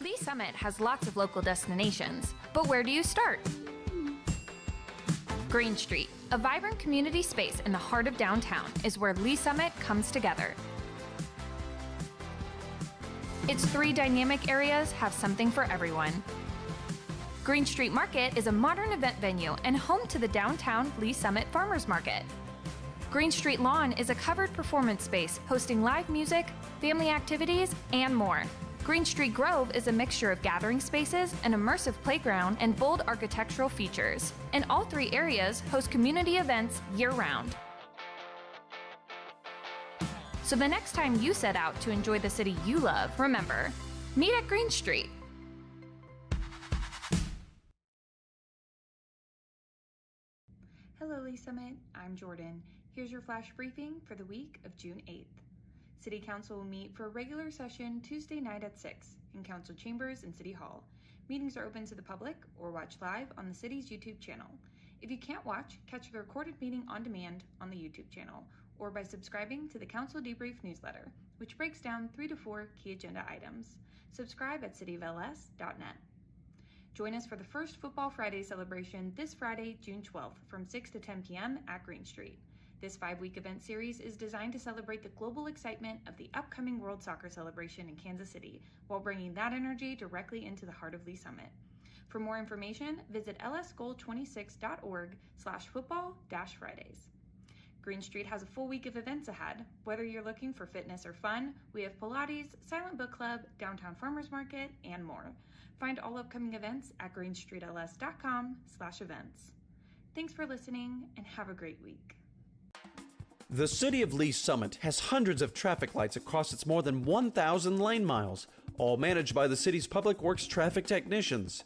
Lee Summit has lots of local destinations, but where do you start? Green Street, a vibrant community space in the heart of downtown, is where Lee Summit comes together. Its 3 dynamic areas have something for everyone. Green Street Market is a modern event venue and home to the downtown Lee Summit Farmers Market. Green Street Lawn is a covered performance space hosting live music, family activities, and more. Green Street Grove is a mixture of gathering spaces, an immersive playground, and bold architectural features. And all 3 areas host community events year-round. So the next time you set out to enjoy the city you love, remember, meet at Green Street. Hello, Lee Summit. I'm Jordan. Here's your flash briefing for the week of June 8th. City Council will meet for a regular session Tuesday night at 6 in Council Chambers in City Hall. Meetings are open to the public or watch live on the city's YouTube channel. If you can't watch, catch the recorded meeting on demand on the YouTube channel or by subscribing to the Council Debrief newsletter, which breaks down 3 to 4 key agenda items. Subscribe at cityofls.net. Join us for the first Football Friday celebration this Friday, June 12th from 6 to 10 p.m. at Green Street. This 5-week event series is designed to celebrate the global excitement of the upcoming World Soccer celebration in Kansas City, while bringing that energy directly into the heart of Lee Summit. For more information, visit lsgoal26.org/football-Fridays. Green Street has a full week of events ahead. Whether you're looking for fitness or fun, we have Pilates, Silent Book Club, Downtown Farmers Market, and more. Find all upcoming events at greenstreetls.com/events. Thanks for listening and have a great week. The City of Lee Summit has hundreds of traffic lights across its more than 1,000 lane miles, all managed by the city's Public Works traffic technicians.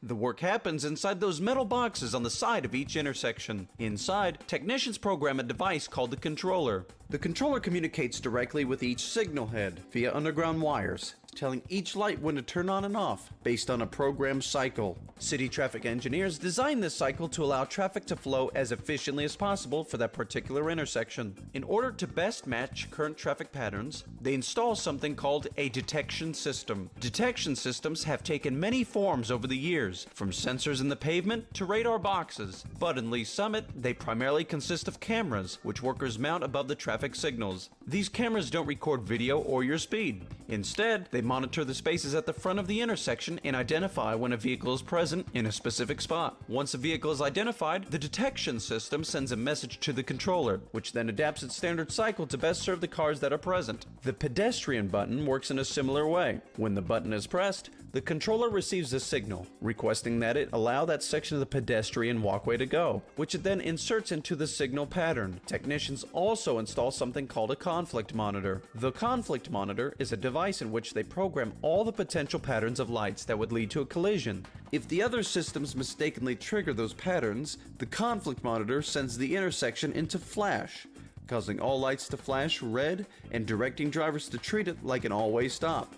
The work happens inside those metal boxes on the side of each intersection. Inside, technicians program a device called the controller. The controller communicates directly with each signal head via underground wires, telling each light when to turn on and off based on a programmed cycle. City traffic engineers designed this cycle to allow traffic to flow as efficiently as possible for that particular intersection. In order to best match current traffic patterns, they install something called a detection system. Detection systems have taken many forms over the years, from sensors in the pavement to radar boxes. But in Lee Summit, they primarily consist of cameras, which workers mount above the traffic signals. These cameras don't record video or your speed. Instead, they monitor the spaces at the front of the intersection and identify when a vehicle is present in a specific spot. Once a vehicle is identified, the detection system sends a message to the controller, which then adapts its standard cycle to best serve the cars that are present. The pedestrian button works in a similar way. When the button is pressed, the controller receives a signal requesting that it allow that section of the pedestrian walkway to go, which it then inserts into the signal pattern. Technicians also install something called a conflict monitor. The conflict monitor is a device in which they program all the potential patterns of lights that would lead to a collision. If the other systems mistakenly trigger those patterns, the conflict monitor sends the intersection into flash, causing all lights to flash red and directing drivers to treat it like an all-way stop.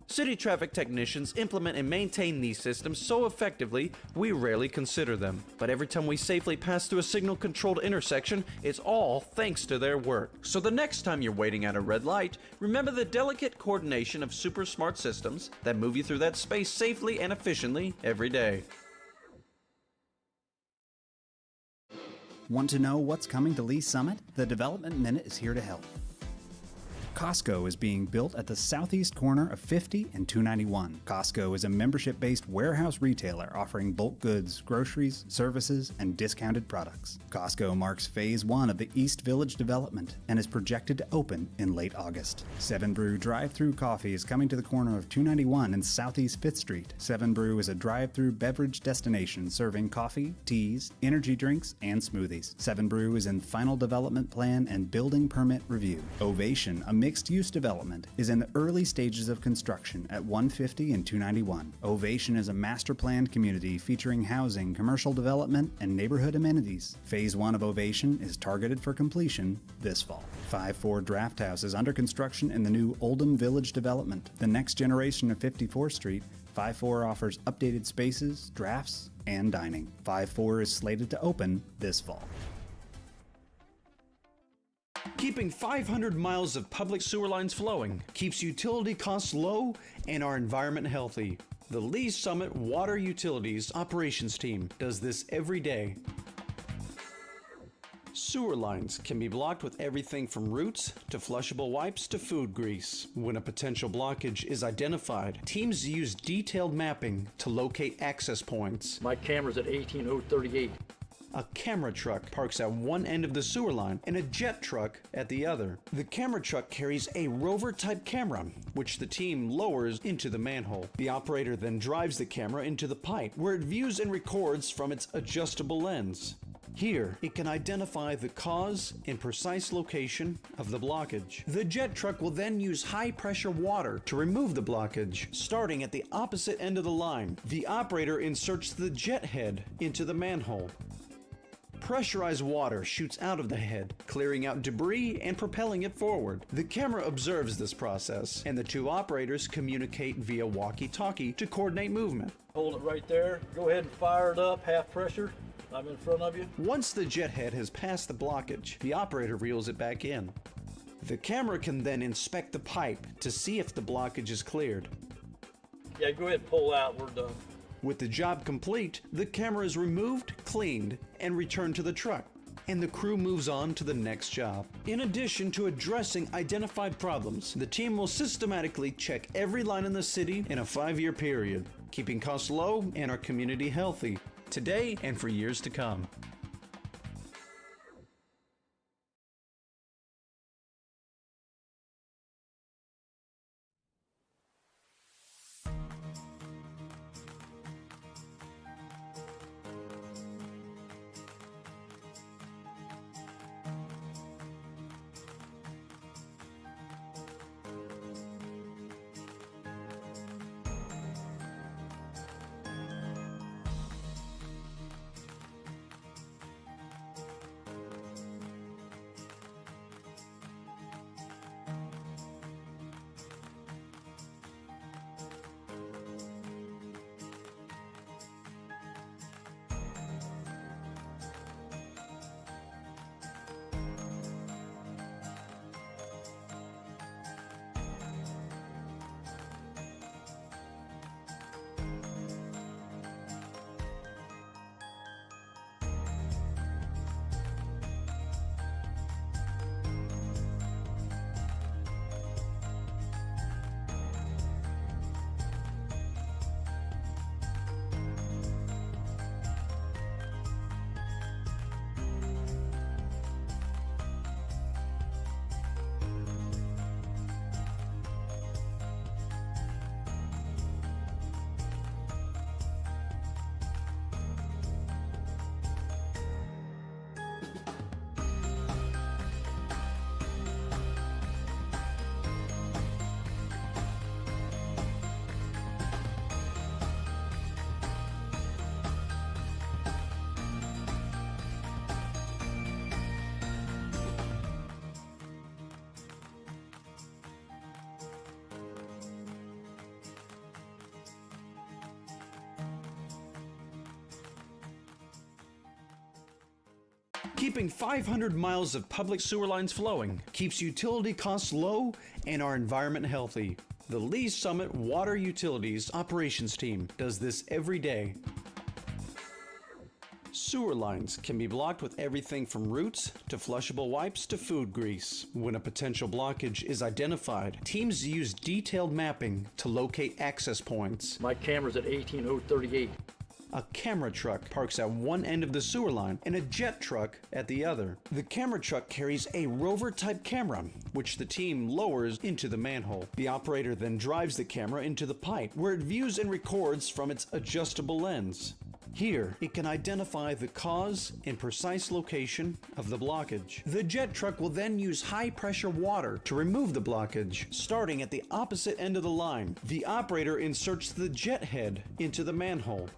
City traffic technicians implement and maintain these systems so effectively, we rarely consider them. But every time we safely pass through a signal-controlled intersection, it's all thanks to their work. So the next time you're waiting at a red light, remember the delicate coordination of super smart systems that move you through that space safely and efficiently every day. Want to know what's coming to Lee Summit? The Development Minute is here to help. Costco is being built at the southeast corner of 50 and 291. Costco is a membership-based warehouse retailer offering bulk goods, groceries, services, and discounted products. Costco marks Phase 1 of the East Village development and is projected to open in late August. 7 Brew drive-thru coffee is coming to the corner of 291 and Southeast 5th Street. 7 Brew is a drive-thru beverage destination serving coffee, teas, energy drinks, and smoothies. 7 Brew is in final development plan and building permit review. Ovation, a mixed-use development, is in the early stages of construction at 150 and 291. Ovation is a master-planned community featuring housing, commercial development, and neighborhood amenities. Phase 1 of Ovation is targeted for completion this fall. 5-4 Draft House is under construction in the new Oldham Village development. The next generation of 54th Street, 5-4 offers updated spaces, drafts, and dining. 5-4 is slated to open this fall. Keeping 500 miles of public sewer lines flowing keeps utility costs low and our environment healthy. The Lee Summit Water Utilities Operations Team does this every day. Sewer lines can be blocked with everything from roots to flushable wipes to food grease. When a potential blockage is identified, teams use detailed mapping to locate access points. My camera's at 18038. A camera truck parks at one end of the sewer line and a jet truck at the other. The camera truck carries a rover-type camera, which the team lowers into the manhole. The operator then drives the camera into the pipe, where it views and records from its adjustable lens. Here, it can identify the cause and precise location of the blockage. The jet truck will then use high-pressure water to remove the blockage, starting at the opposite end of the line. The operator inserts the jet head into the manhole. Pressurized water shoots out of the head, clearing out debris and propelling it forward. The camera observes this process, and the two operators communicate via walkie-talkie to coordinate movement. Hold it right there. Go ahead and fire it up, half pressure. I'm in front of you. Once the jet head has passed the blockage, the operator reels it back in. The camera can then inspect the pipe to see if the blockage is cleared. Yeah, go ahead and pull out. We're done. With the job complete, the camera is removed, cleaned, and returned to the truck, and the crew moves on to the next job. In addition to addressing identified problems, the team will systematically check every line in the city in a 5-year period, keeping costs low and our community healthy, today and for years to come. Keeping 500 miles of public sewer lines flowing keeps utility costs low and our environment healthy. The Lee Summit Water Utilities Operations Team does this every day. Sewer lines can be blocked with everything from roots to flushable wipes to food grease. When a potential blockage is identified, teams use detailed mapping to locate access points. My camera's at 18038. A camera truck parks at one end of the sewer line and a jet truck at the other. The camera truck carries a rover-type camera, which the team lowers into the manhole. The operator then drives the camera into the pipe, where it views and records from its adjustable lens. Here, it can identify the cause and precise location of the blockage. The jet truck will then use high-pressure water to remove the blockage, starting at the opposite end of the line. The operator inserts the jet head into the manhole.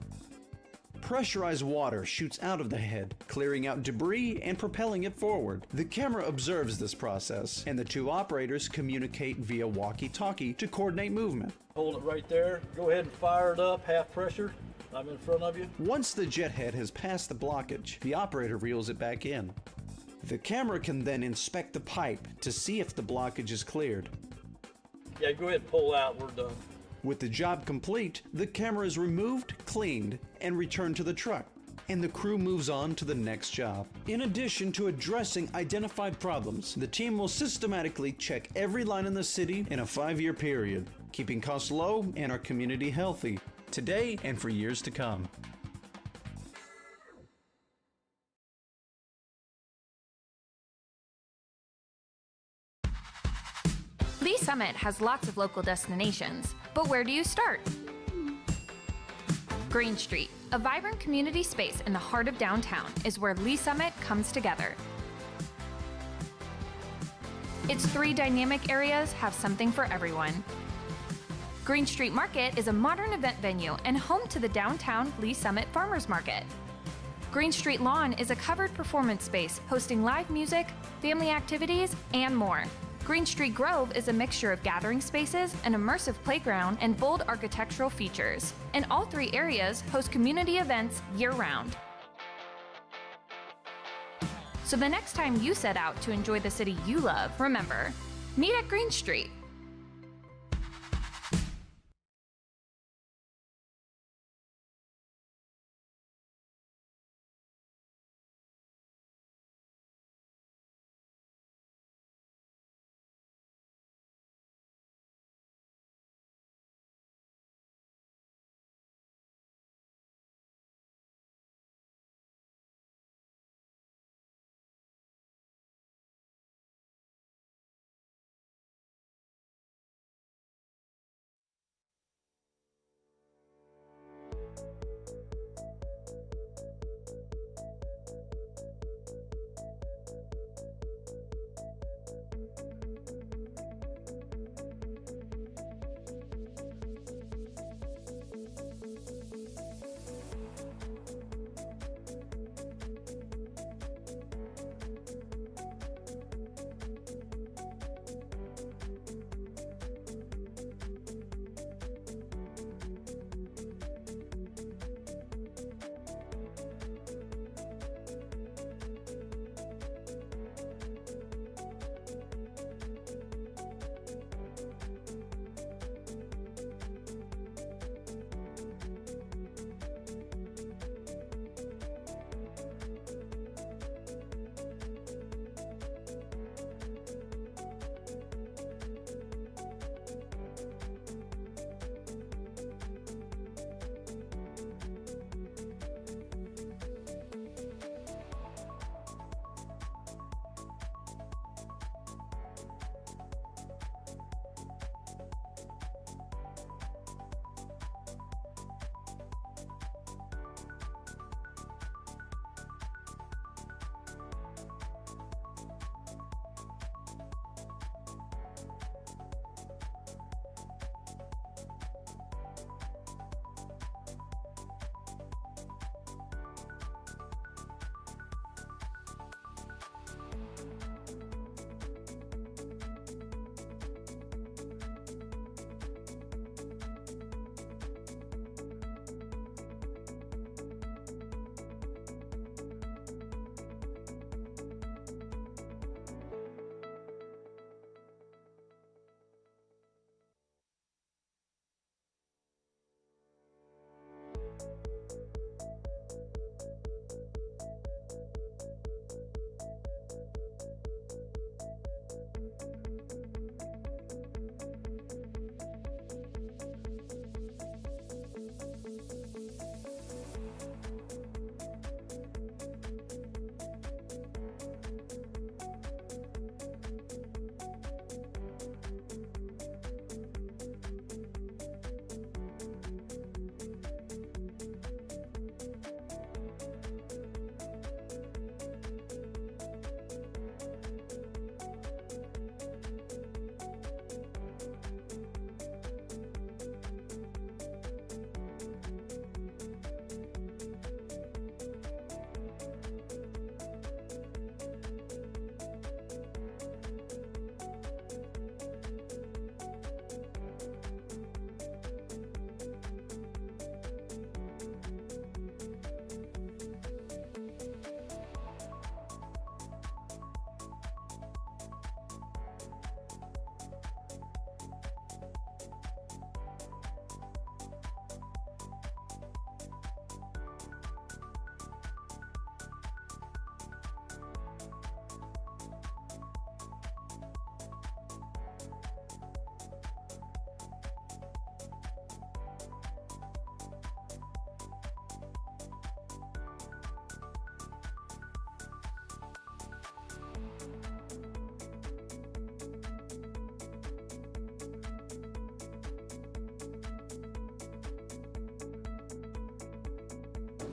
Pressurized water shoots out of the head, clearing out debris and propelling it forward. The camera observes this process, and the two operators communicate via walkie-talkie to coordinate movement. Hold it right there. Go ahead and fire it up, half pressure. I'm in front of you. Once the jet head has passed the blockage, the operator reels it back in. The camera can then inspect the pipe to see if the blockage is cleared. Yeah, go ahead and pull out, we're done. With the job complete, the camera is removed, cleaned, and returned to the truck, and the crew moves on to the next job. In addition to addressing identified problems, the team will systematically check every line in the city in a 5-year period, keeping costs low and our community healthy, today and for years to come. Lee Summit has lots of local destinations, but where do you start? Green Street, a vibrant community space in the heart of downtown, is where Lee Summit comes together. Its 3 dynamic areas have something for everyone. Green Street Market is a modern event venue and home to the downtown Lee Summit Farmers Market. Green Street Lawn is a covered performance space hosting live music, family activities, and more. Green Street Grove is a mixture of gathering spaces, an immersive playground, and bold architectural features. And all 3 areas host community events year-round. So the next time you set out to enjoy the city you love, remember, meet at Green Street.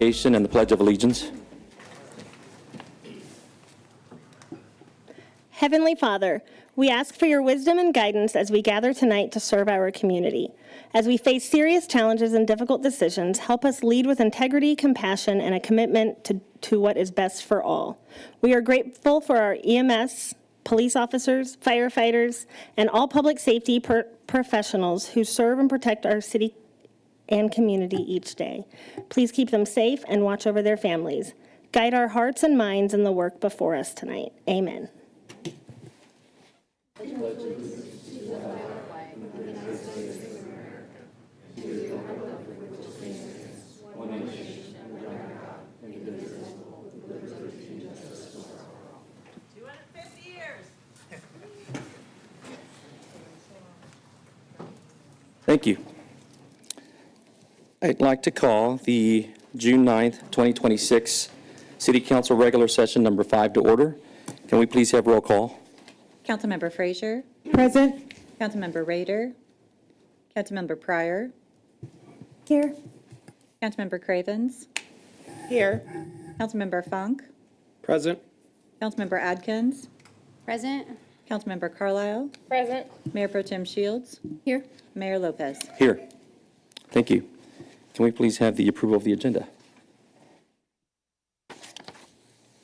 And the Pledge of Allegiance. Heavenly Father, we ask for your wisdom and guidance as we gather tonight to serve our community. As we face serious challenges and difficult decisions, help us lead with integrity, compassion, and a commitment to what is best for all. We are grateful for our EMS, police officers, firefighters, and all public safety professionals who serve and protect our city and community each day. Please keep them safe and watch over their families. Guide our hearts and minds in the work before us tonight. Amen. Thank you. I'd like to call the June 9th, 2026 City Council regular session number 5 to order. Can we please have roll call? Councilmember Frazier. Present. Councilmember Rader. Councilmember Pryor. Here. Councilmember Cravens. Here. Councilmember Funk. Present. Councilmember Adkins. Present. Councilmember Carlisle. Present. Mayor Pro Tem Shields. Here. Mayor Lopez. Here. Thank you. Can we please have the approval of the agenda?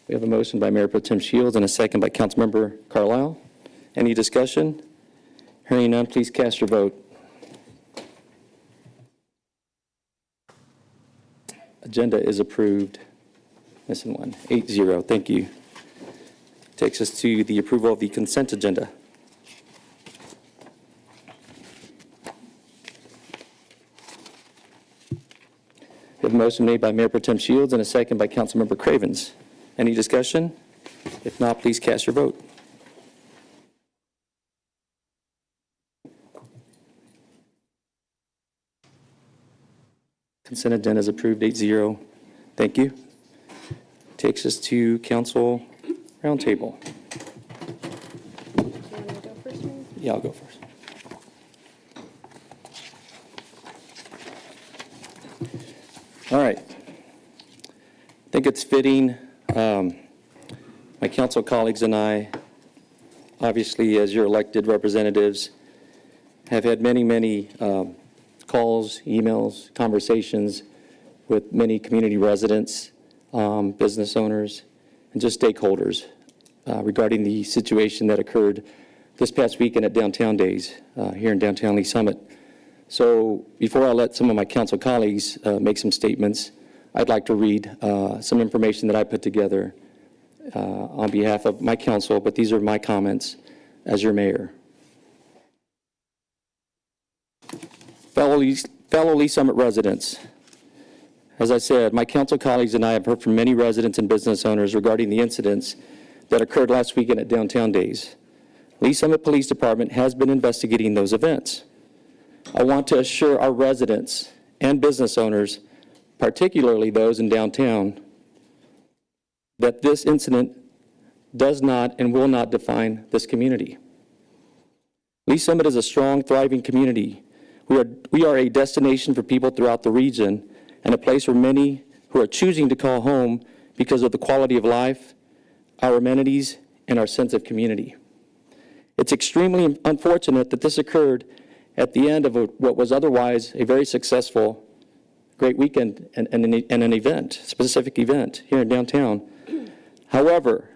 We have a motion by Mayor Pro Tem Shields and a second by Councilmember Carlisle. Any discussion? Hearing none, please cast your vote. Agenda is approved. Missing one. 8-0. Thank you. Takes us to the approval of the consent agenda. We have a motion made by Mayor Pro Tem Shields and a second by Councilmember Cravens. Any discussion? If not, please cast your vote. Consent agenda is approved 8-0. Thank you. Takes us to Council Roundtable. Yeah, I'll go first. All right. I think it's fitting. My council colleagues and I, obviously, as your elected representatives, have had many calls, emails, conversations with many community residents, business owners, and just stakeholders regarding the situation that occurred this past weekend at Downtown Days here in downtown Lee Summit. So before I let some of my council colleagues make some statements, I'd like to read some information that I put together on behalf of my council, but these are my comments as your mayor. Fellow Lee Summit residents, as I said, my council colleagues and I have heard from many residents and business owners regarding the incidents that occurred last weekend at Downtown Days. Lee Summit Police Department has been investigating those events. I want to assure our residents and business owners, particularly those in downtown, that this incident does not and will not define this community. Lee Summit is a strong, thriving community. We are a destination for people throughout the region and a place where many who are choosing to call home because of the quality of life, our amenities, and our sense of community. It's extremely unfortunate that this occurred at the end of what was otherwise a very successful, great weekend and an event, specific event here in downtown. However,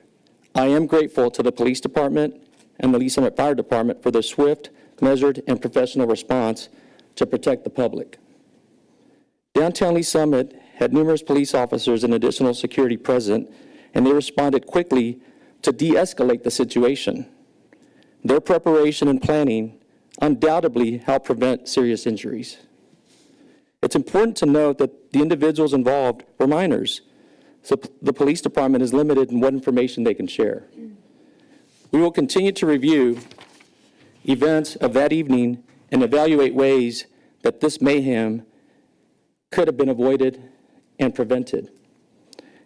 I am grateful to the police department and the Lee Summit Fire Department for their swift, measured, and professional response to protect the public. Downtown Lee Summit had numerous police officers and additional security present, and they responded quickly to de-escalate the situation. Their preparation and planning undoubtedly helped prevent serious injuries. It's important to note that the individuals involved were minors, so the police department is limited in what information they can share. We will continue to review events of that evening and evaluate ways that this mayhem could have been avoided and prevented.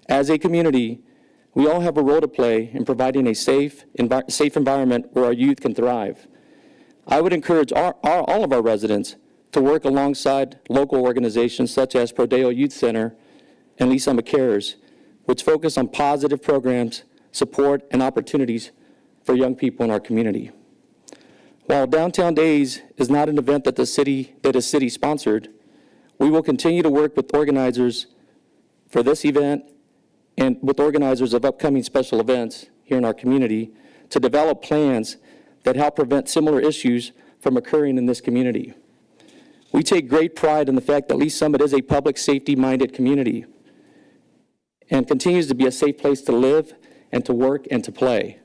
As a community, we all have a role to play in providing a safe environment where our youth can thrive. I would encourage all of our residents to work alongside local organizations such as Prodeo Youth Center and Lee Summit Cares, which focus on positive programs, support, and opportunities for young people in our community. While Downtown Days is not an event that is city-sponsored, we will continue to work with organizers for this event and with organizers of upcoming special events here in our community to develop plans that help prevent similar issues from occurring in this community. We take great pride in the fact that Lee Summit is a public safety-minded community and continues to be a safe place to live and to work and to play.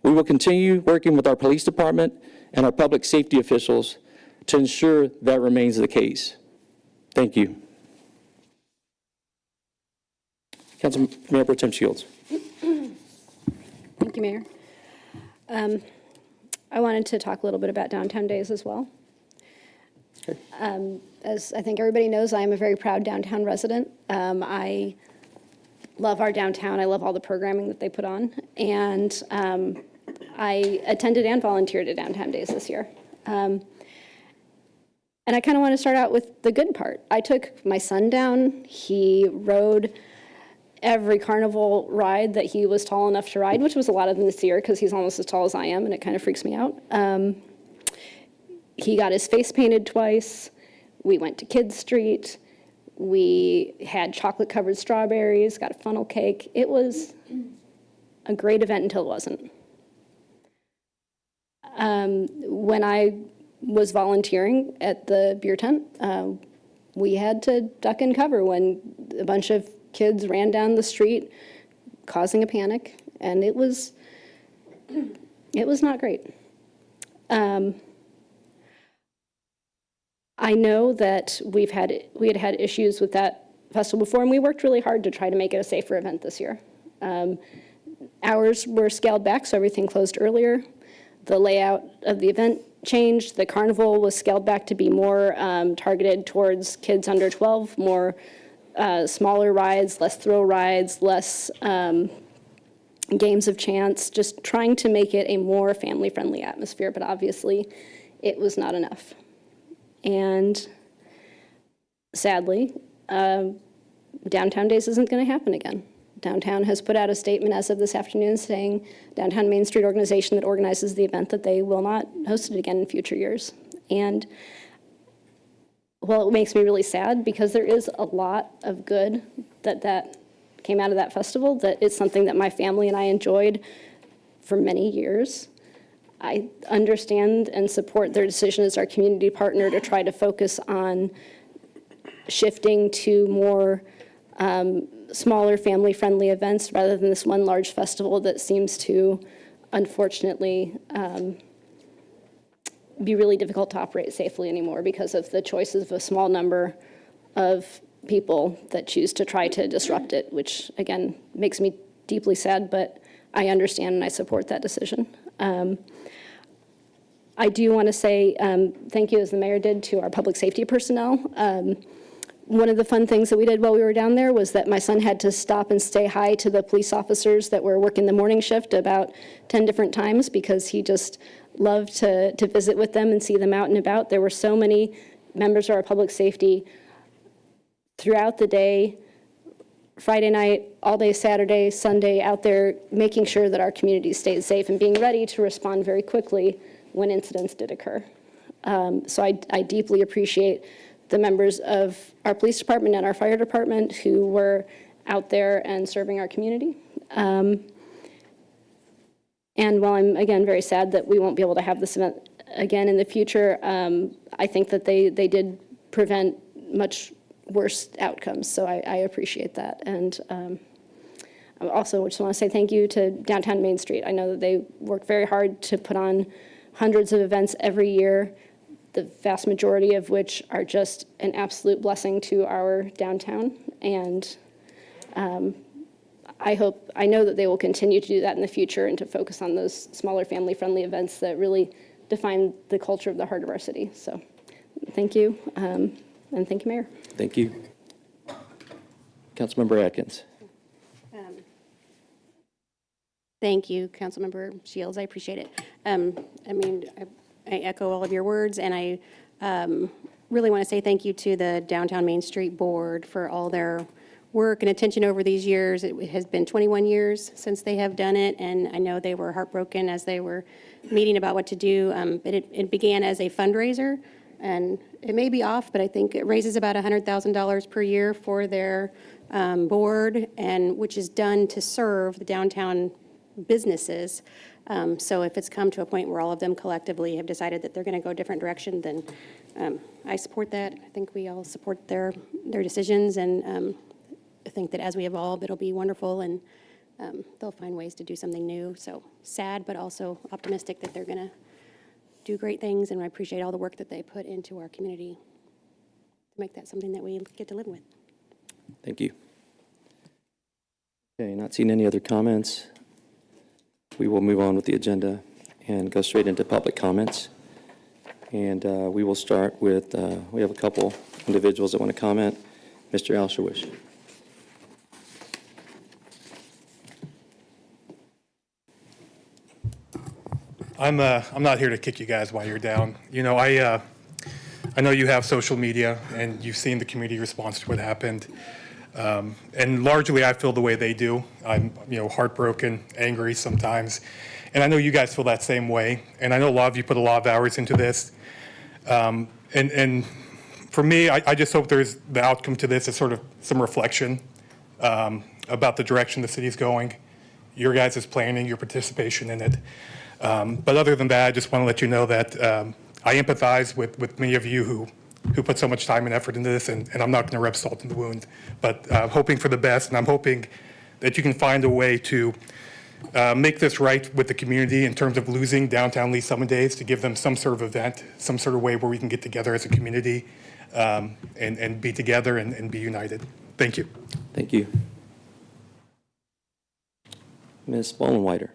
We will continue working with our police department and our public safety officials to ensure that remains the case. Thank you. Council Mayor Pro Tem Shields. Thank you, Mayor. I wanted to talk a little bit about Downtown Days as well. Okay. As I think everybody knows, I am a very proud downtown resident. I love our downtown. I love all the programming that they put on. And I attended and volunteered at Downtown Days this year. And I kind of want to start out with the good part. I took my son down. He rode every carnival ride that he was tall enough to ride, which was a lot of them this year because he's almost as tall as I am, and it kind of freaks me out. He got his face painted twice. We went to Kids Street. We had chocolate-covered strawberries, got a funnel cake. It was a great event until it wasn't. When I was volunteering at the beer tent, we had to duck and cover when a bunch of kids ran down the street causing a panic, and it was not great. I know that we had had issues with that festival before, and we worked really hard to try to make it a safer event this year. Hours were scaled back, so everything closed earlier. The layout of the event changed. The carnival was scaled back to be more targeted towards kids under 12, more smaller rides, less thrill rides, less games of chance, just trying to make it a more family-friendly atmosphere, but obviously it was not enough. And sadly, Downtown Days isn't going to happen again. Downtown has put out a statement as of this afternoon saying Downtown Main Street organization that organizes the event that they will not host it again in future years. And well, it makes me really sad because there is a lot of good that came out of that festival, that is something that my family and I enjoyed for many years. I understand and support their decision as our community partner to try to focus on shifting to more smaller family-friendly events rather than this one large festival that seems to, unfortunately, be really difficult to operate safely anymore because of the choices of a small number of people that choose to try to disrupt it, which, again, makes me deeply sad, but I understand and I support that decision. I do want to say thank you, as the mayor did, to our public safety personnel. One of the fun things that we did while we were down there was that my son had to stop and say hi to the police officers that were working the morning shift about 10 different times because he just loved to visit with them and see them out and about. There were so many members of our public safety throughout the day, Friday night, all day Saturday, Sunday, out there making sure that our community stayed safe and being ready to respond very quickly when incidents did occur. So I deeply appreciate the members of our police department and our fire department who were out there and serving our community. And while I'm, again, very sad that we won't be able to have this event again in the future, I think that they did prevent much worse outcomes, so I appreciate that. And I also just want to say thank you to Downtown Main Street. I know that they work very hard to put on hundreds of events every year, the vast majority of which are just an absolute blessing to our downtown. And I know that they will continue to do that in the future and to focus on those smaller family-friendly events that really define the culture of the heart of our city. So thank you, and thank you, Mayor. Thank you. Councilmember Atkins. Thank you, Councilmember Shields. I appreciate it. I mean, I echo all of your words, and I really want to say thank you to the Downtown Main Street Board for all their work and attention over these years. It has been 21 years since they have done it, and I know they were heartbroken as they were meeting about what to do. It began as a fundraiser, and it may be off, but I think it raises about $100,000 per year for their board, and which is done to serve the downtown businesses. So if it's come to a point where all of them collectively have decided that they're going to go a different direction, then I support that. I think we all support their decisions, and I think that as we evolve, it'll be wonderful, and they'll find ways to do something new. So sad, but also optimistic that they're going to do great things, and I appreciate all the work that they put into our community to make that something that we get to live with. Thank you. Okay, not seeing any other comments. We will move on with the agenda and go straight into public comments. And we will start with, we have a couple individuals that want to comment. Mr. Alshawish. I'm not here to kick you guys while you're down. You know, I know you have social media and you've seen the community response to what happened. And largely I feel the way they do. I'm, heartbroken, angry sometimes. And I know you guys feel that same way. And I know a lot of you put a lot of hours into this. And for me, I just hope there's the outcome to this is sort of some reflection about the direction the city's going, your guys' planning, your participation in it. But other than that, I just want to let you know that I empathize with many of you who put so much time and effort into this, and I'm not going to rub salt in the wound. But I'm hoping for the best, and I'm hoping that you can find a way to make this right with the community in terms of losing downtown Lee Summit Days, to give them some sort of event, some sort of way where we can get together as a community and be together and be united. Thank you. Thank you. Ms. Bollenweider.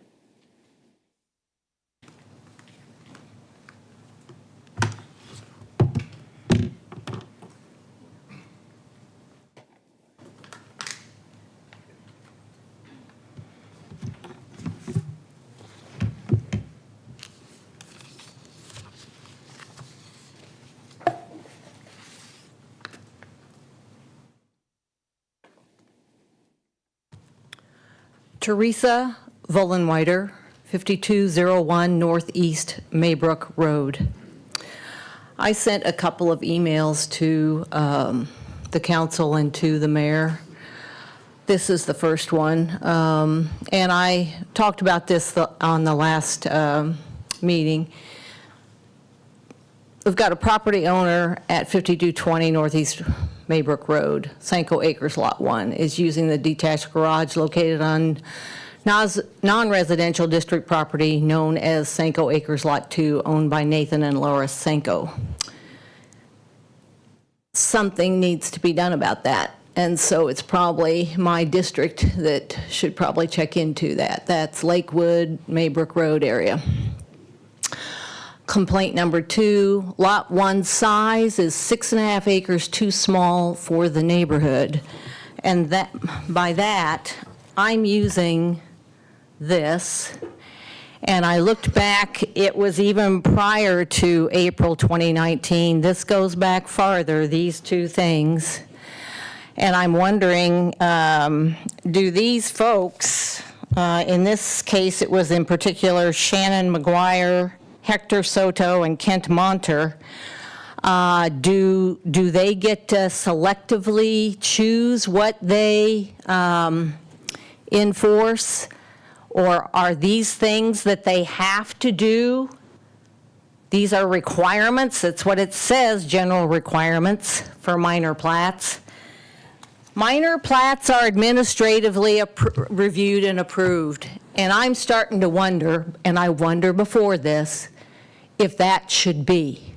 Teresa Vollenweider, 5201 Northeast Maybrook Road. I sent a couple of emails to the council and to the mayor. This is the first one. And I talked about this on the last meeting. We've got a property owner at 5220 Northeast Maybrook Road, Sanko Acres Lot 1, is using the detached garage located on non-residential district property known as Sanko Acres Lot 2, owned by Nathan and Laura Sanko. Something needs to be done about that. And so it's probably my district that should probably check into that. That's Lakewood, Maybrook Road area. Complaint number 2, lot 1 size is 6.5 acres too small for the neighborhood. And that, by that, I'm using this. And I looked back, it was even prior to April 2019. This goes back farther, these two things. And I'm wondering, do these folks, in this case it was in particular Shannon McGuire, Hector Soto, and Kent Monter, do they get to selectively choose what they enforce? Or are these things that they have to do? These are requirements. That's what it says, general requirements for minor plats. Minor plats are administratively reviewed and approved. And I'm starting to wonder, and I wonder before this, if that should be.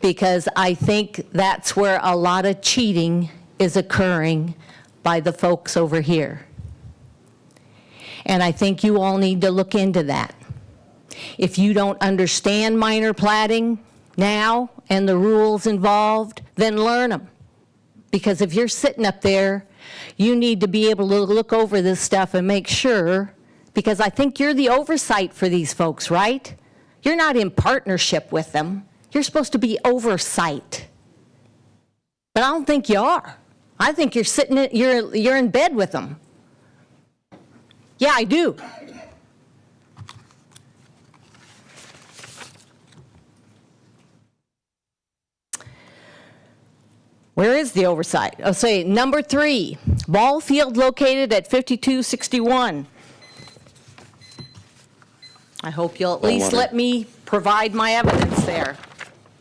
Because I think that's where a lot of cheating is occurring by the folks over here. And I think you all need to look into that. If you don't understand minor platting now and the rules involved, then learn them. Because if you're sitting up there, you need to be able to look over this stuff and make sure, because I think you're the oversight for these folks, right? You're not in partnership with them. You're supposed to be oversight. But I don't think you are. I think you're in bed with them. Yeah, I do. Where is the oversight? I'll say number 3, ball field located at 5261. I hope you'll at least let me provide my evidence there.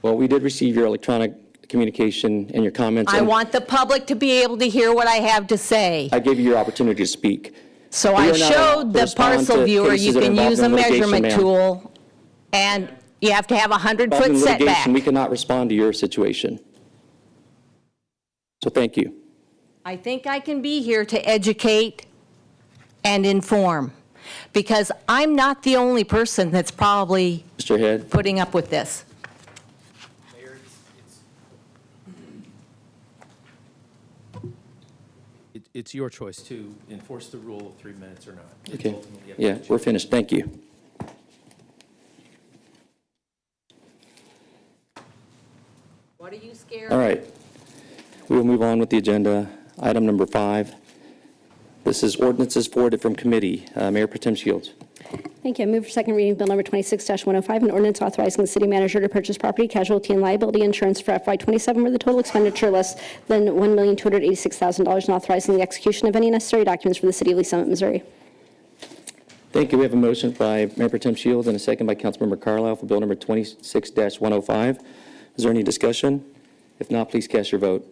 Well, we did receive your electronic communication and your comments. I want the public to be able to hear what I have to say. I gave you your opportunity to speak. So We I are not allowed showed to the respond parcel to viewer, cases you that can involve use a no litigation, measurement ma'am. tool, and you have to have a Involved 100-foot in litigation, setback. we cannot respond to your situation. So thank you. I think I can be here to educate and inform, because I'm not the only person that's probably Mr. Head, putting up with this. It's your choice to enforce the rule of 3 minutes or not. It's okay. ultimately up Yeah, to you. we're finished. Thank you. What are you scared All of? right. We will move on with the agenda. Item number 5. This is ordinances forwarded from committee. Mayor Pro Tem Shields. Thank you. I move for second reading of Bill number 26-105, an ordinance authorizing the city manager to purchase property, casualty, and liability insurance for FY27 where the total expenditure less than $1,286,000 and authorizing the execution of any necessary documents for the city of Lee Summit, Missouri. Thank you. We have a motion by Mayor Pro Tem Shields and a second by Councilmember Carlisle for Bill number 26-105. Is there any discussion? If not, please cast your vote.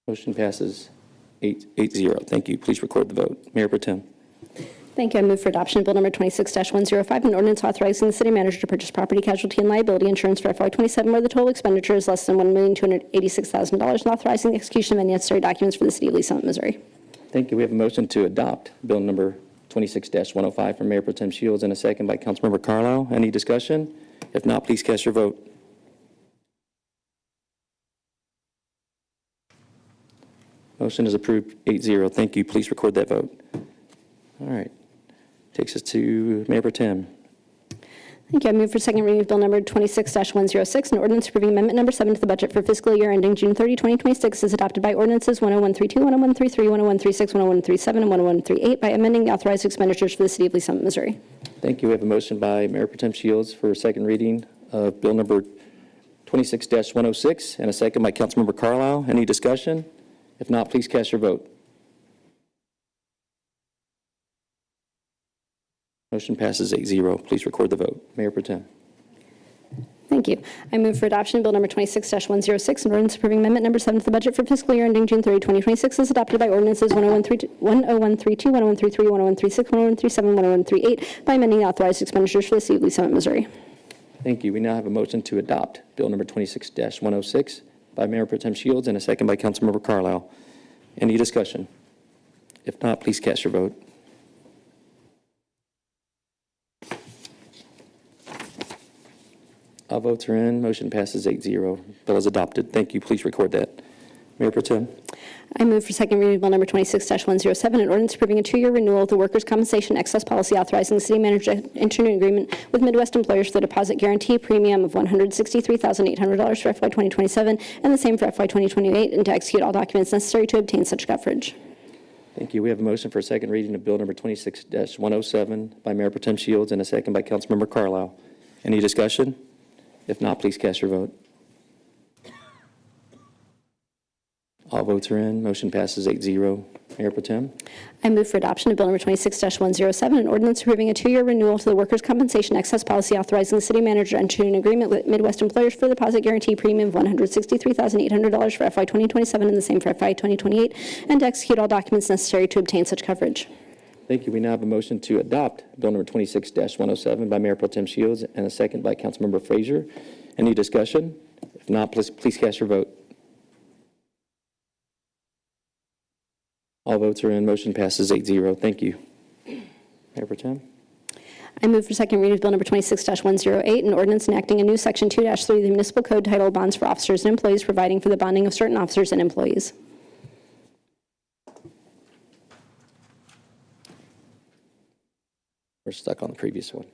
Motion passes 8-0. Thank you. Please record the vote. Mayor Pro Tem. Thank you. I move for adoption of Bill number 26-105, an ordinance authorizing the city manager to purchase property, casualty, and liability insurance for FY27 where the total expenditure is less than $1,286,000 and authorizing the execution of any necessary documents for the city of Lee Summit, Missouri. Thank you. We have a motion to adopt Bill number 26-105 from Mayor Pro Tem Shields and a second by Councilmember Carlisle. Any discussion? If not, please cast your vote. Motion is approved 8-0. Thank you. Please record that vote. All right. Takes us to Mayor Pro Tem. Thank you. I move for second reading of Bill number 26-106, an ordinance approving amendment number 7 to the budget for fiscal year ending June 30, 2026 is adopted by ordinances 10132, 10133, 10136, 10137, and 10138 by amending the authorized expenditures for the city of Lee Summit, Missouri. Thank you. We have a motion by Mayor Pro Tem Shields for second reading of Bill number 26-106 and a second by Councilmember Carlisle. Any discussion? If not, please cast your vote. Motion passes 8-0. Please record the vote. Mayor Pro Tem. Thank you. I move for adoption of Bill number 26-106, an ordinance approving amendment number 7 to the budget for fiscal year ending June 30, 2026 is adopted by ordinances 10132, 10133, 10136, 10137, 10138 by amending the authorized expenditures for the city of Lee Summit, Missouri. Thank you. We now have a motion to adopt Bill number 26-106 by Mayor Pro Tem Shields and a second by Councilmember Carlisle. Any discussion? If not, please cast your vote. All votes are in. Motion passes 8-0. Bill is adopted. Thank you. Please record that. Mayor Pro Tem. I move for second reading of Bill number 26-107, an ordinance approving a 2-year renewal of the workers' compensation excess policy authorizing the city manager to enter an agreement with Midwest employers for the deposit guarantee premium of $163,800 for FY 2027 and the same for FY 2028 and to execute all documents necessary to obtain such coverage. Thank you. We have a motion for a second reading of Bill number 26-107 by Mayor Pro Tem Shields and a second by Councilmember Carlisle. Any discussion? If not, please cast your vote. All votes are in. Motion passes 8-0. Mayor Pro Tem. I move for adoption of Bill number 26-107, an ordinance approving a 2-year renewal to the workers' compensation excess policy authorizing the city manager to enter an agreement with Midwest employers for the deposit guarantee premium of $163,800 for FY 2027 and the same for FY 2028 and to execute all documents necessary to obtain such coverage. Thank you. We now have a motion to adopt Bill number 26-107 by Mayor Pro Tem Shields and a second by Councilmember Frazier. Any discussion? If not, please cast your vote. All votes are in. Motion passes 8-0. Thank you. Mayor Pro Tem. I move for second reading of Bill number 26-108, an ordinance enacting a new Section 2-3 of the Municipal Code titled Bonds for Officers and Employees, providing for the bonding of certain officers and employees. We're stuck on the previous one.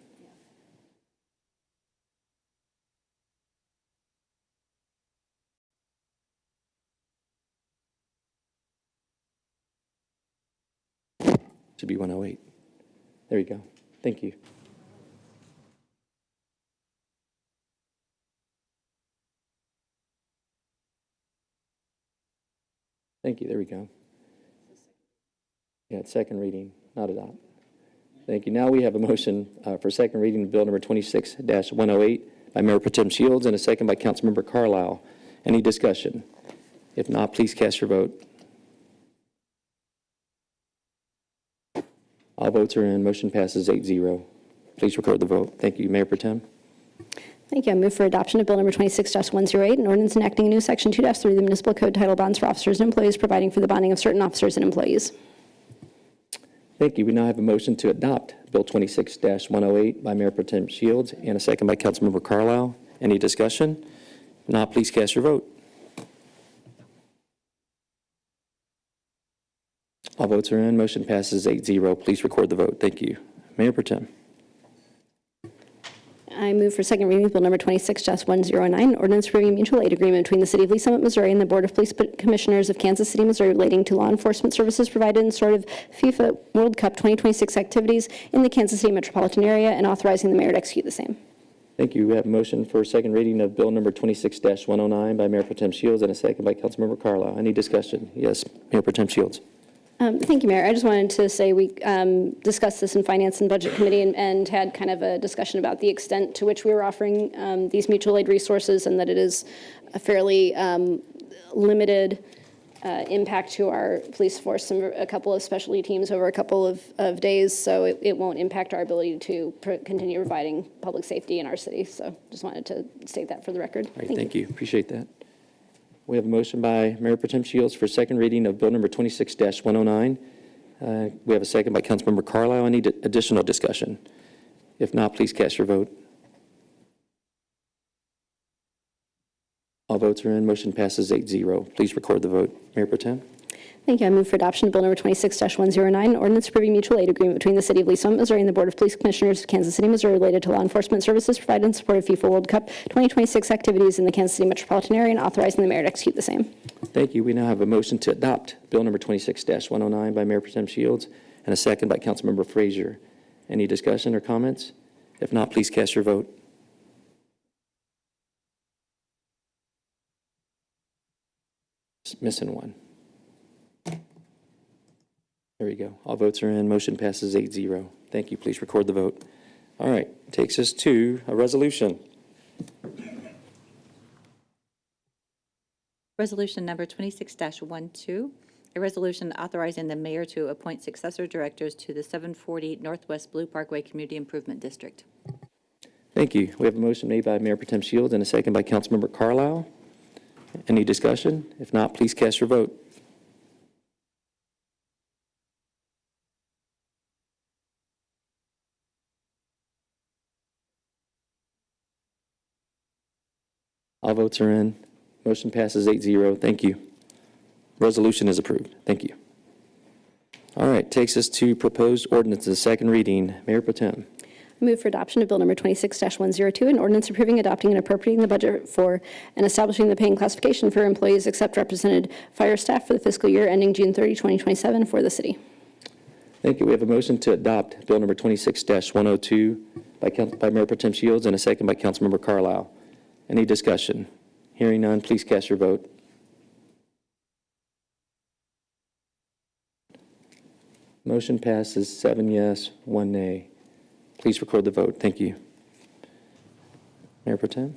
Should be 108. There you go. Thank you. Thank you. There we go. Yeah, it's second reading, not adopt. Thank you. Now we have a motion for second reading of Bill number 26-108 by Mayor Pro Tem Shields and a second by Councilmember Carlisle. Any discussion? If not, please cast your vote. All votes are in. Motion passes 8-0. Please record the vote. Thank you, Mayor Pro Tem. Thank you. I move for adoption of Bill number 26-108, an ordinance enacting a new Section 2-3 of the Municipal Code titled Bonds for Officers and Employees, providing for the bonding of certain officers and employees. Thank you. We now have a motion to adopt Bill 26-108 by Mayor Pro Tem Shields and a second by Councilmember Carlisle. Any discussion? If not, please cast your vote. All votes are in. Motion passes 8-0. Please record the vote. Thank you. Mayor Pro Tem. I move for second reading of Bill number 26-109, ordinance approving a mutual aid agreement between the City of Lee Summit, Missouri and the Board of Police Commissioners of Kansas City, Missouri relating to law enforcement services provided in support of FIFA World Cup 2026 activities in the Kansas City Metropolitan area and authorizing the mayor to execute the same. Thank you. We have a motion for second reading of Bill number 26-109 by Mayor Pro Tem Shields and a second by Councilmember Carlisle. Any discussion? Yes, Mayor Pro Tem Shields. Thank you, Mayor. I just wanted to say we discussed this in Finance and Budget Committee and had kind of a discussion about the extent to which we were offering these mutual aid resources and that it is a fairly limited impact to our police force, a couple of specialty teams over a couple of days, so it won't impact our ability to continue providing public safety in our city. So just wanted to state that for the record. All right, thank you. Appreciate that. We have a motion by Mayor Pro Tem Shields for second reading of Bill number 26-109. We have a second by Councilmember Carlisle. Any additional discussion? If not, please cast your vote. All votes are in. Motion passes 8-0. Please record the vote. Mayor Pro Tem. Thank you. I move for adoption of Bill number 26-109, an ordinance approving mutual aid agreement between the City of Lee Summit, Missouri and the Board of Police Commissioners of Kansas City, Missouri related to law enforcement services provided in support of FIFA World Cup 2026 activities in the Kansas City Metropolitan area and authorizing the mayor to execute the same. Thank you. We now have a motion to adopt Bill number 26-109 by Mayor Pro Tem Shields and a second by Councilmember Frazier. Any discussion or comments? If not, please cast your vote. Just missing one. There we go. All votes are in. Motion passes 8-0. Thank you. Please record the vote. All right. Takes us to a resolution. Resolution number 26-12, a resolution authorizing the mayor to appoint successor directors to the 740 Northwest Blue Parkway Community Improvement District. Thank you. We have a motion made by Mayor Pro Tem Shields and a second by Councilmember Carlisle. Any discussion? If not, please cast your vote. All votes are in. Motion passes 8-0. Thank you. Resolution is approved. Thank you. All right, takes us to proposed ordinances, second reading. Mayor Pro Tem. I move for adoption of Bill number 26-102, an ordinance approving, adopting, and appropriating the budget for and establishing the pay and classification for employees except represented fire staff for the fiscal year ending June 30, 2027 for the city. Thank you. We have a motion to adopt Bill number 26-102 by Mayor Pro Tem Shields and a second by Councilmember Carlisle. Any discussion? Hearing none, please cast your vote. Motion passes 7 yes, 1 nay. Please record the vote. Thank you. Mayor Pro Tem.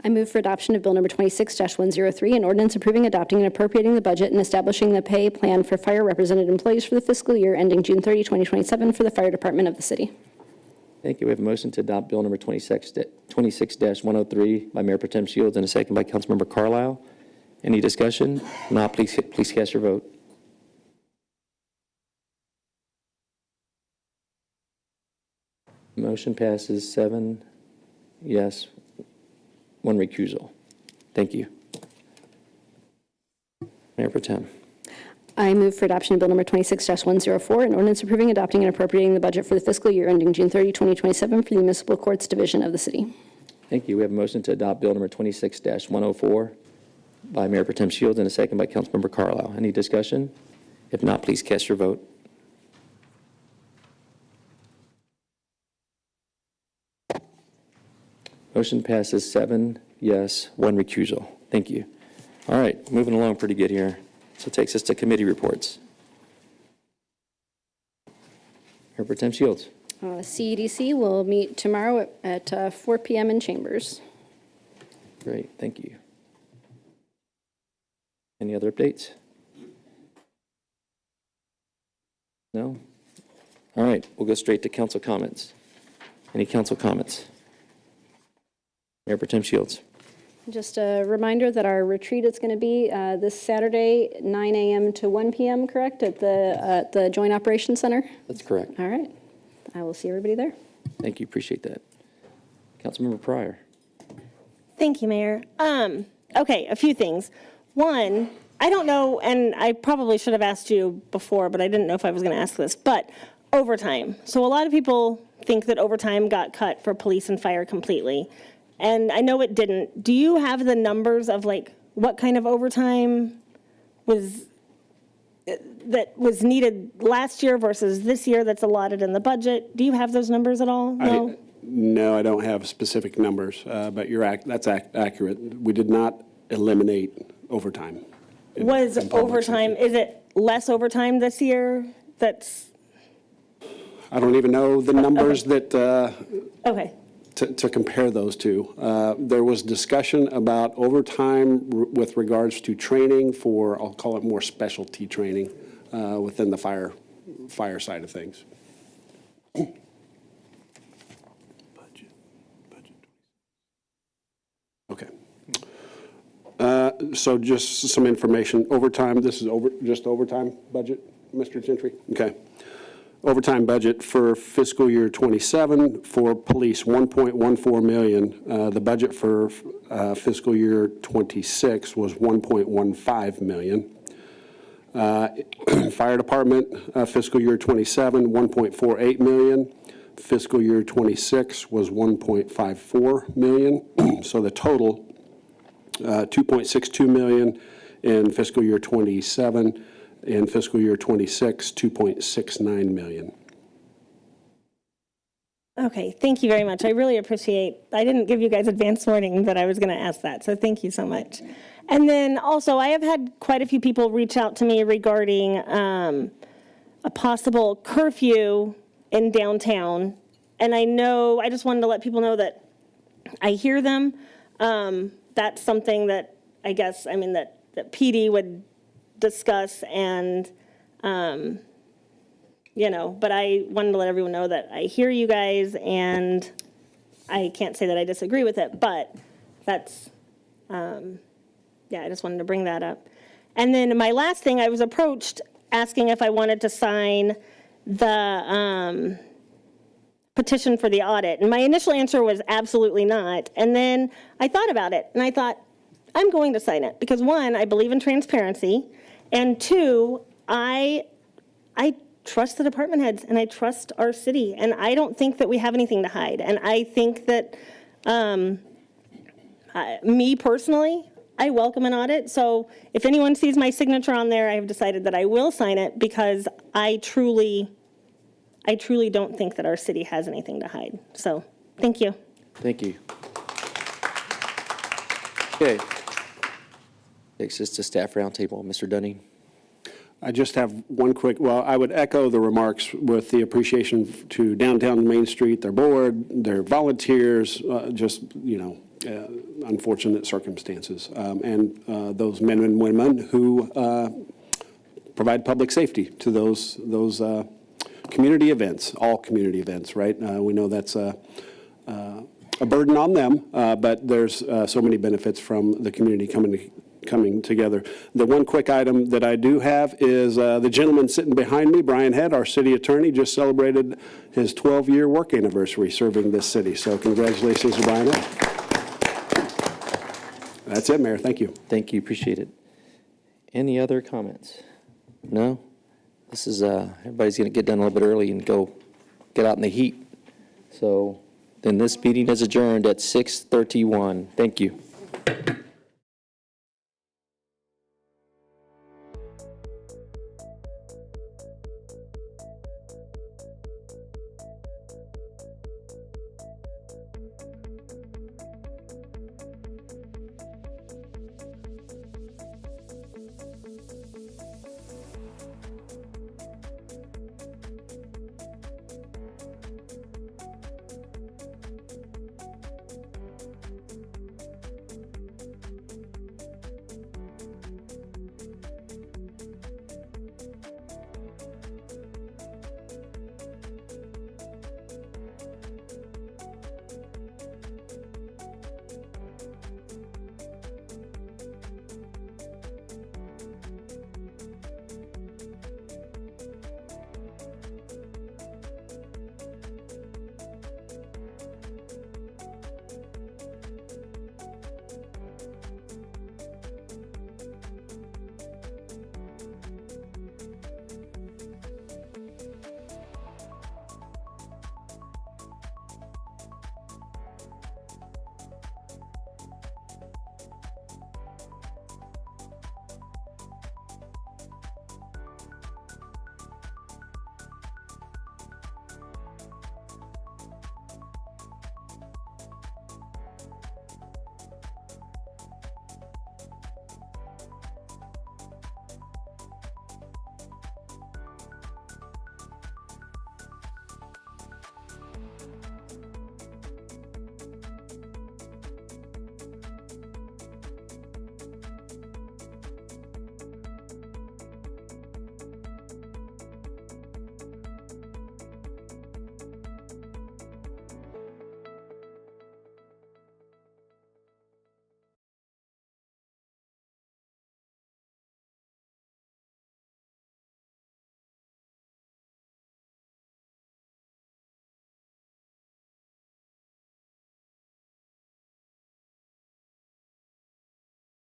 I move for adoption of Bill number 26-103, an ordinance approving, adopting, and appropriating the budget and establishing the pay plan for fire represented employees for the fiscal year ending June 30, 2027 for the fire department of the city. Thank you. We have a motion to adopt Bill number 26-103 by Mayor Pro Tem Shields and a second by Councilmember Carlisle. Any discussion? If not, please cast your vote. Motion passes 7 yes, 1 recusal. Thank you. Mayor Pro Tem. I move for adoption of Bill number 26-104, an ordinance approving, adopting, and appropriating the budget for the fiscal year ending June 30, 2027 for the Municipal Courts Division of the city. Thank you. We have a motion to adopt Bill number 26-104 by Mayor Pro Tem Shields and a second by Councilmember Carlisle. Any discussion? If not, please cast your vote. Motion passes 7 yes, 1 recusal. Thank you. All right, moving along pretty good here. So it takes us to committee reports. Mayor Pro Tem Shields. CEDC will meet tomorrow at 4 p.m. in Chambers. Great, thank you. Any other updates? No? All right, we'll go straight to council comments. Any council comments? Mayor Pro Tem Shields. Just a reminder that our retreat is going to be this Saturday, 9 a.m. to 1 p.m., correct, at the Joint Operations Center? That's correct. All right. I will see everybody there. Thank you, appreciate that. Councilmember Pryor. Thank you, Mayor. Okay, a few things. One, I don't know, and I probably should have asked you before, but I didn't know if I was going to ask this, but overtime. So a lot of people think that overtime got cut for police and fire completely, and I know it didn't. Do you have the numbers of like what kind of overtime that was needed last year versus this year that's allotted in the budget? Do you have those numbers at all? No? No, I don't have specific numbers, but that's accurate. We did not eliminate overtime. Was overtime, is it less overtime this year? I don't even know the numbers that Okay. to compare those two. There was discussion about overtime with regards to training for, I'll call it more specialty training within the fire side of things. Okay. So just some information. Overtime, this is just overtime budget, Mr. Gentry? Okay. Overtime budget for fiscal year 27 for police, 1.14 million. The budget for fiscal year 26 was 1.15 million. Fire department, fiscal year 27, 1.48 million. Fiscal year 26 was 1.54 million. So the total, 2.62 million in fiscal year 27. In fiscal year 26, 2.69 million. Okay, thank you very much. I really appreciate, I didn't give you guys advance warning that I was going to ask that, so thank you so much. And then also, I have had quite a few people reach out to me regarding a possible curfew in downtown. And I just wanted to let people know that I hear them. That's something that I guess, that PD would discuss and, but I wanted to let everyone know that I hear you guys and I can't say that I disagree with it, but that's, I just wanted to bring that up. And then my last thing, I was approached asking if I wanted to sign the petition for the audit. And my initial answer was absolutely not. And then I thought about it and I thought, I'm going to sign it because one, I believe in transparency. And two, I trust the department heads and I trust our city. And I don't think that we have anything to hide. And I think that me personally, I welcome an audit. So if anyone sees my signature on there, I have decided that I will sign it because I truly don't think that our city has anything to hide. So thank you. Thank you. Okay. Takes us to staff roundtable. Mr. Dunning. I just have one quick, I would echo the remarks with the appreciation to downtown Main Street, their board, their volunteers, unfortunate circumstances, and those men and women who provide public safety to those community events, all community events, right? We know that's a burden on them, but there's so many benefits from the community coming together. The one quick item that I do have is the gentleman sitting behind me, Brian Head, our city attorney, just celebrated his 12-year work anniversary serving this city. So congratulations to Brian Head. That's it, Mayor. Thank you. Thank you. Appreciate it. Any other comments? No? This is, everybody's going to get done a little bit early and go get out in the heat. So then this meeting is adjourned at 6:31. Thank you.